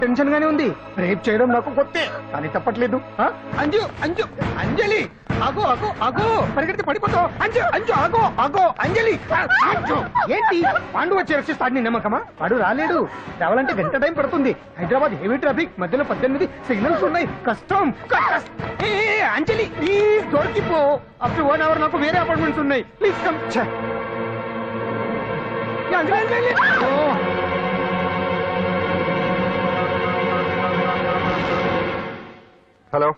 Tension గానే ఉంది. Rape చేయడం నాకు కొత్తే కానీ తప్పట్లేదు. అంజు అంజు అంజలి ఆగో ఆగో ఆగో పరిగెడితే పడిపోతావు. అంజు అంజు ఆగో ఆగో అంజలి అంజు. ఏంటి పాండు వచ్చి రక్షిస్తాడు నీ నమ్మకమా? వాడు రాలేడు. రావాలంటే గంట టైం పడుతుంది. హైదరాబాద్ హెవీ ట్రాఫిక్, మధ్యలో 18 సిగ్నల్స్ ఉన్నాయి. కష్టం. అంజలి ప్లీజ్ దొరికిపో. అప్పుడు 1 అవర్ నాకు వేరే అపార్ట్మెంట్స్ ఉన్నాయి. Please come. హలో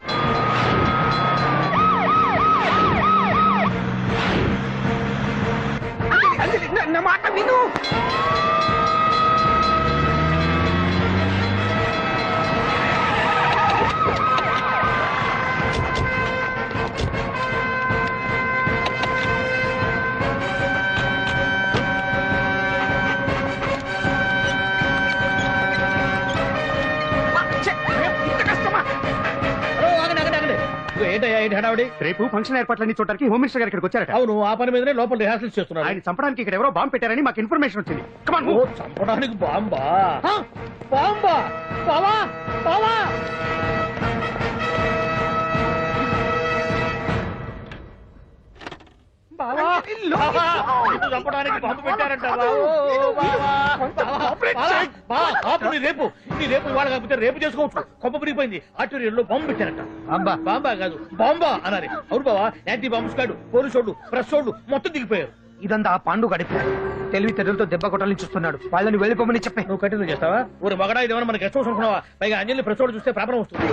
నా మాట విను. రేపు ఫంక్షన్ ఏర్పాట్లన్నీ చూడడానికి హోమ్ మినిస్టర్ గారు ఇక్కడికి వచ్చారట. అవును, ఆ పని మీదనే లోపల రిహార్సల్ చేస్తున్నారు. ఆయన చంపడానికి ఇక్కడ ఎవరో బాంబు పెట్టారని మాకు ఇన్ఫర్మేషన్ వచ్చింది. చంపడానికి బాంబా? బాంబా? బావా బావా చంపడానికి బాంబు పెట్టారంట. రేపు నీ రేపు ఇవాళ కాకపోతే రేపు చేసుకోవచ్చు. కొప్ప పిరిగిపోయింది. ఆర్టీరియల్లో బాంబు పెట్టారంట. బాంబా కాదు బాంబా అన్నారు. అవును బావా, యాంటీ బాంబు స్క్వాడ్, పోలీసు వాళ్ళు, ప్రెస్ వాళ్ళు మొత్తం దిగిపోయారు. ఇదంతా పాండు గడిపి తెలివి తెరులతో దెబ్బ కొట్టాలని చూస్తున్నాడు. వాళ్ళని వెళ్ళిపోమని చెప్పే. నువ్వు కంటిన్యూ చేస్తావా? ఊరు మగడా ఇదేమన్నా మనకి గెస్ట్ హౌస్ అనుకున్నావా? పైగా అంజలి ప్రెస్ వాళ్ళు చూస్తే ప్రాబ్లం వస్తుంది.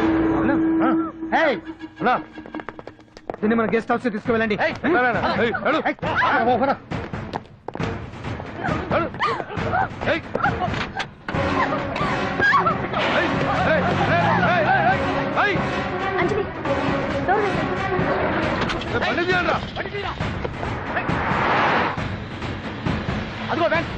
దీన్ని మన గెస్ట్ హౌస్ తీసుకువెళ్ళండి. అదిగో బ్యాంక్.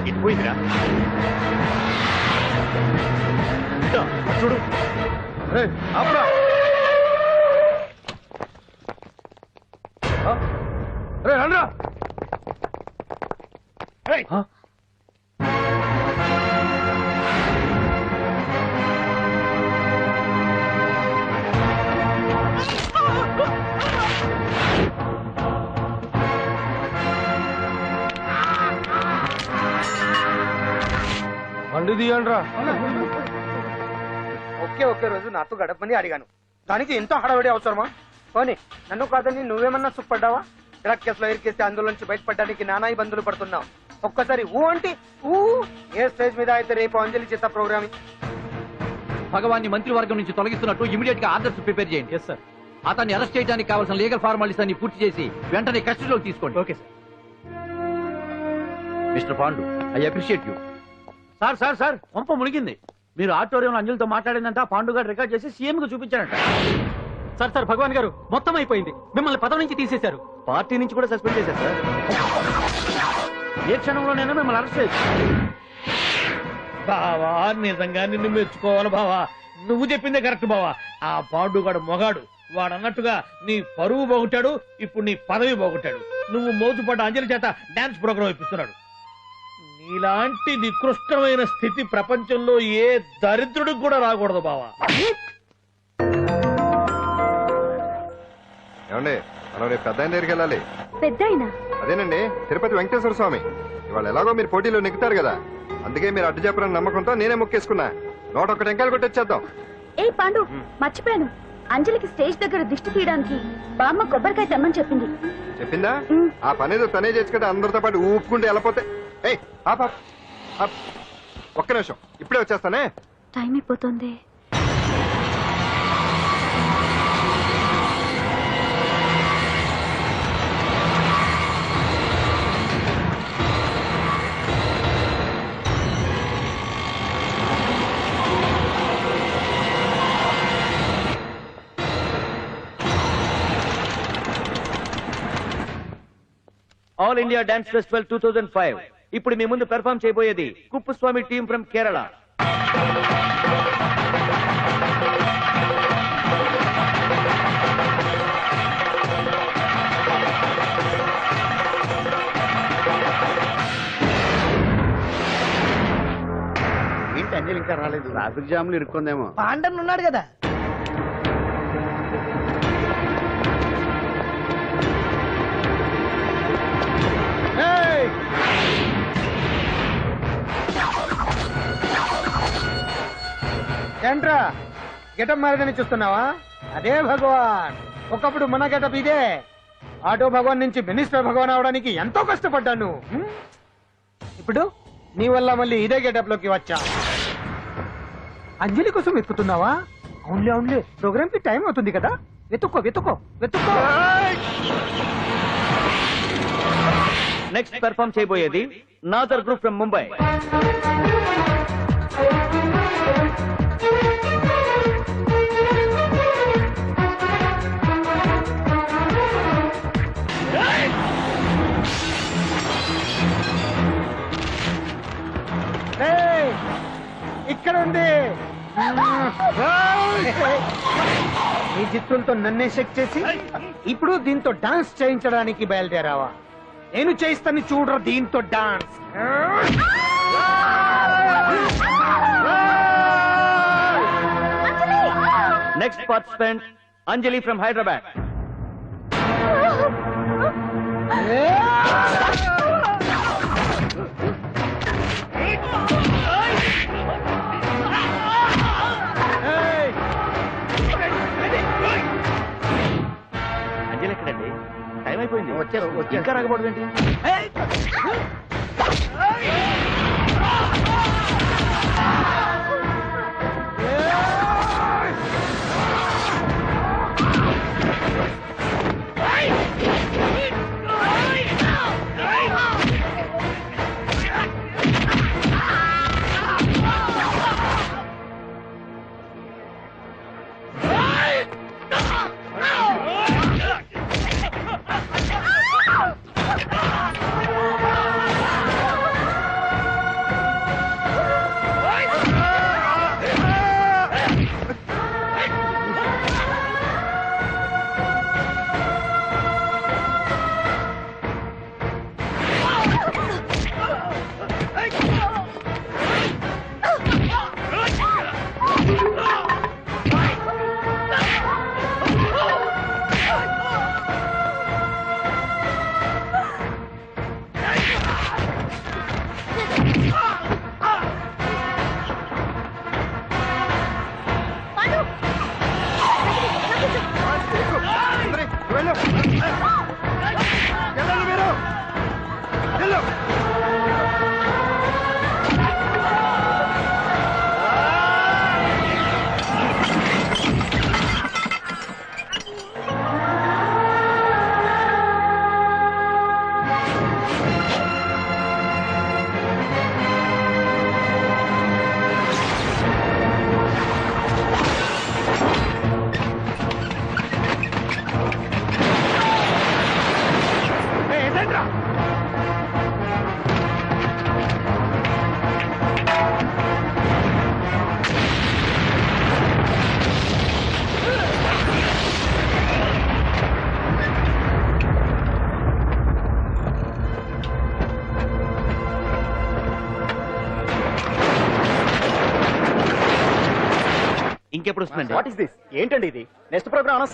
ఇటు పోయిందిరా. చూడు ఆపరా. రండ్రా. బండి తీయండ్రా. ఒకే రోజు నాతో గడపని అడిగాను. దానికి ఎంతో హడావిడి అవసరమా? పోనీ నన్ను కాదని నువ్వేమన్నా సుఖపడ్డావా? డ్రగ్ కేసులో ఇరికేస్తే అందులో నుంచి బయటపడడానికి నానా ఇబ్బందులు పడుతున్నావు. ఒక్కసారి ఊ అంటే ఊ. ఏ స్టేజ్ మీద అయితే రేపు అంజలి చేత ప్రోగ్రామింగ్. భగవాన్ని మంత్రివర్గం నుంచి తొలగిస్తున్నట్టు ఇమీడియట్ గా ఆర్డర్స్ ప్రిపేర్ చేయండి. Yes sir. అతన్ని అరెస్ట్ చేయడానికి కావాల్సిన లీగల్ ఫార్మాలిటీస్ అన్ని పూర్తి చేసి వెంటనే కస్టడీలోకి తీసుకోండి. Okay sir. Mister Pandu, I appreciate you. Sir sir sir పంప మునిగింది. మీరు ఆడిటోరియంలో అంజలితో మాట్లాడిందంట. పాండు గారు రికార్డ్ చేసి సీఎం కు చూపించారంట. సార్ సార్ భగవాన్ గారు మొత్తం అయిపోయింది. మిమ్మల్ని పదవి నుంచి తీసేశారు. పార్టీ నుంచి కూడా సస్పెండ్ చేశారు సార్. ఏ క్షణంలోనైనా మిమ్మల్ని అరెస్ట్ చేయొచ్చు. బావా నిజంగా నిన్ను మెచ్చుకోవాలి బావా. నువ్వు చెప్పిందే కరెక్ట్ బావా. ఆ పాండుగాడు మొగాడు. వాడు అన్నట్టుగా నీ పరువు పోగొట్టాడు, ఇప్పుడు నీ పదవి పోగొట్టాడు. నువ్వు మోజుపడ్డ అంజలి చేత డాన్స్ ప్రోగ్రాం ఇప్పిస్తున్నాడు. నీలాంటి నికృష్టమైన స్థితి ప్రపంచంలో ఏ దరిద్రుడికి కూడా రాకూడదు బావా. ఏమండి, మనం రేపు పెద్ద ఆయన దగ్గరికి వెళ్ళాలి. పెద్దాయనా? అదేనండి, తిరుపతి వెంకటేశ్వర స్వామి. ఇవాళ ఎలాగో మీరు పోటీలో నెగ్గుతారు కదా, అందుకే మీరు అడ్డు చెప్పరని నమ్మకంతో నేనే మొక్కేసుకున్నా. 101 టెంకాయలు కొట్టొచ్చేద్దాం. ఏ పాండు, మర్చిపోయాను. అంజలికి స్టేజ్ దగ్గర దిష్టి తీయడానికి బామ్మ కొబ్బరికాయ తెమ్మని చెప్పింది. చెప్పిందా? ఆ పనేదో తనే చేసి కదా అందరితో పాటు ఊపుకుంటే వెళ్ళిపోతే. ఒక్క నిమిషం, ఇప్పుడే వచ్చేస్తానే. టైం అయిపోతుంది. ఆల్ ఇండియా డాన్స్ ఫెస్టివల్ 2005 ఇప్పుడు మీ ముందు పెర్ఫార్మ్ చేయబోయేది కుప్పుస్వామి టీం ఫ్రమ్ కేరళ. అంజలి ఇంకా రాలేదు. ట్రాఫిక్ జామ్ లో ఇరుక్కుందేమో. పాండన్ ఉన్నాడు కదా. ఏయ్! ఏంట్రా గెటప్ మారదని చూస్తున్నావా? అదే భగవాన్. ఒకప్పుడు మన గెటప్ ఇదే. ఆటో భగవాన్ నుంచి మినిస్టర్ భగవాన్ అవడానికి ఎంతో కష్టపడ్డాను. ఇప్పుడు నీ వల్ల మళ్ళీ ఇదే గెటప్ లోకి వచ్చా. అంజలి కోసం వెతుకుతున్నావా? అవునులే అవునులే, ప్రోగ్రామ్ కి టైం అవుతుంది కదా. వెతుక్కో వెతుక్కో వెతుక్కో. నెక్స్ట్ పెర్ఫామ్ చేయబోయేది నాదర్ గ్రూప్ ఫ్రమ్ ముంబై. ఏయ్! ఇక్కడ ఉంది. ఈ చిత్తులతో నన్నే చెక్ చేసి ఇప్పుడు దీంతో డాన్స్ చేయించడానికి బయలుదేరావా? నేను చేయిస్తాను చూడరు దీంతో dance. Next participant Anjali from Hyderabad. Anjali ఎక్కడండి? టైం అయిపోయింది. ఇంకా రాకపోవడం ఏంటి? ఇంకెప్పుడు వస్తుందండి? What is this? ఏంటండి ఇది? Next programme announce